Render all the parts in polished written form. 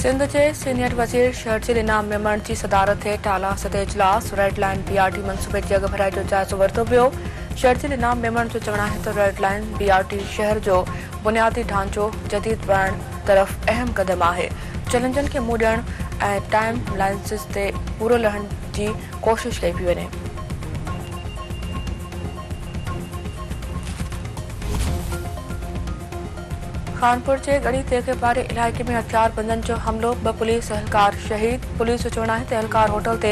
सिंध के सीनियर वज़ीर शहरजील इनाम मेमण की सदारत थे टाला सतह इजलास रेड लाइन बीआरटी मनसूबे की अॻभराई जो जाइज़ो वरितो पियो। शहरजील इनाम मेमण जो चवणु आहे त रेड लाइन बीआरटी शहर जो बुनियादी ढांचो जदीद बणाइण तरफ़ अहम क़दम आहे। चैलेंजनि खे मुंहुं ॾियण ऐं टाइम लाइन्स ते पूरो लहण जी कोशिश कई पई वञे। कानपुर के गढ़ी तेखे पारे इलाके में हथियारबंदन जो हमलो, 2 पुलिस एहलकार शहीद। पुलिस जो चवणु आहे त एहलकार होटल ते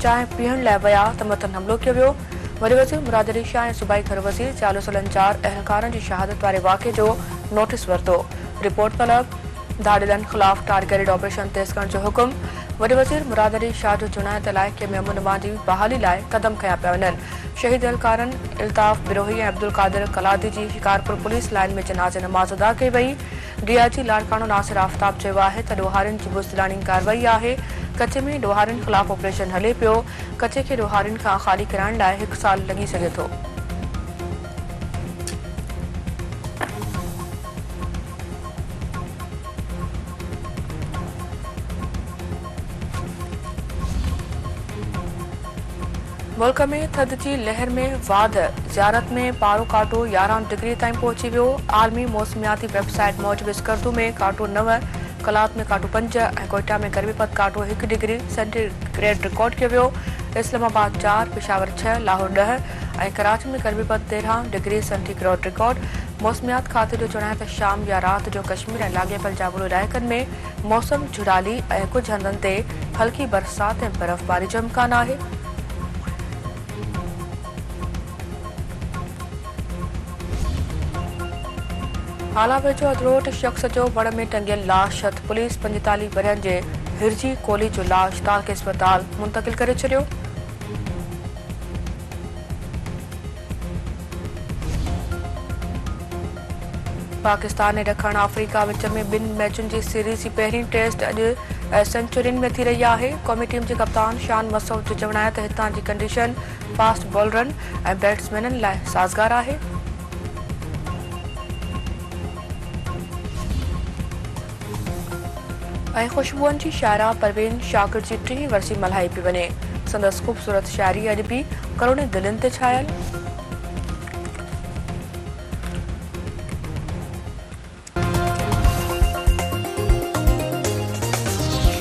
चांहि पीअण लाइ विया त मथनि हमलो कयो वियो। वरी वज़ीर मुराद अली शाह ऐं सूबाई घर वज़ीर चालू सालनि 4 एहलकारनि जी शहादत वारे वाक़े जो नोटिस वरितो। रिपोर्ट तलब, धाड़ेलनि ख़िलाफ़ टारगेटेड ऑपरेशन तेज़ करण जो हुकुम। वरी वज़ीर मुराद अली शाह जो चवणु आहे त इलाइक़े में अमन अमान जी बहाली लाइ क़दम खयां पिया वञनि। शहीद एहलकारनि इल्ताफ़ बिरोही ऐं अब्दुल कादिर कलादी जी शिकारपुर पुलिस लाइन में जनाज़े नमाज़ अदा कई वई। डीआईजी लाड़काणो नासिर आफ्ताब चयो आहे त ॾोहारियुनि जी बुज़दिलानी कार्रवाई आहे। कचे में ॾोहारियुनि ख़िलाफ़ ऑपरेशन हले पियो। कचे खे ॾोहारियुनि खां ख़ाली कराइण लाइ 1 साल लॻी सघे थो। मुल्क में थधि जी लहर में वाध, ज़ियारत में पारो कांटो 11 डिग्री ताईं पहुची वियो। आलमी मौसमियाती वेबसाइट मूजिबि स्कर्दू में कांटो 9, कलात में कांटो 5 ऐं कोयटा में गर्मीपत कांटो 1 डिग्री सेंटीग्रेड रिकॉर्ड कयो वियो। इस्लामाबाद 4, पेशावर 6, लाहौर 10 ऐं कराची में गर्मीपत 13 डिग्री सेंटीग्रेड रिकॉर्ड। मौसमियात खाते जो चवणु आहे त शाम या राति जो कश्मीर ऐं लाॻापियल जाबुल इलाइक़नि में मौसम झुराली ऐं कुझु हंधनि ते हल्की बरसात ऐं बर्फ़बारी जो इम्कान आहे। हाला वेझो अधरोट शख़्स जो वण में टंगियल लाश हथ पुलिस 45 वरियनि जे हिरजी कोली जो लाश तालके अस्पताल मुंतक़िल करे छॾियो। पाकिस्तान ऐं ॾखण अफ्रीका विच में 2 मैचुनि जी सीरीज़ जी पहिरीं टेस्ट अॼु सेंचुरियुनि में थी रही आहे। क़ौमी टीम जे कप्तान शान मसूद जो चवणु आहे त हितां जी कंडीशन फास्ट बॉलरनि ऐं बैट्समैननि लाइ साज़गार आहे। ऐं ख़ुशबूअनि जी शाइरा परवीन शाकिर जी 3 वरसी मल्हाई पई वञे। संदसि ख़ूबसूरत शाइरी अॼु बि करोड़नि दिलनि ते छायल।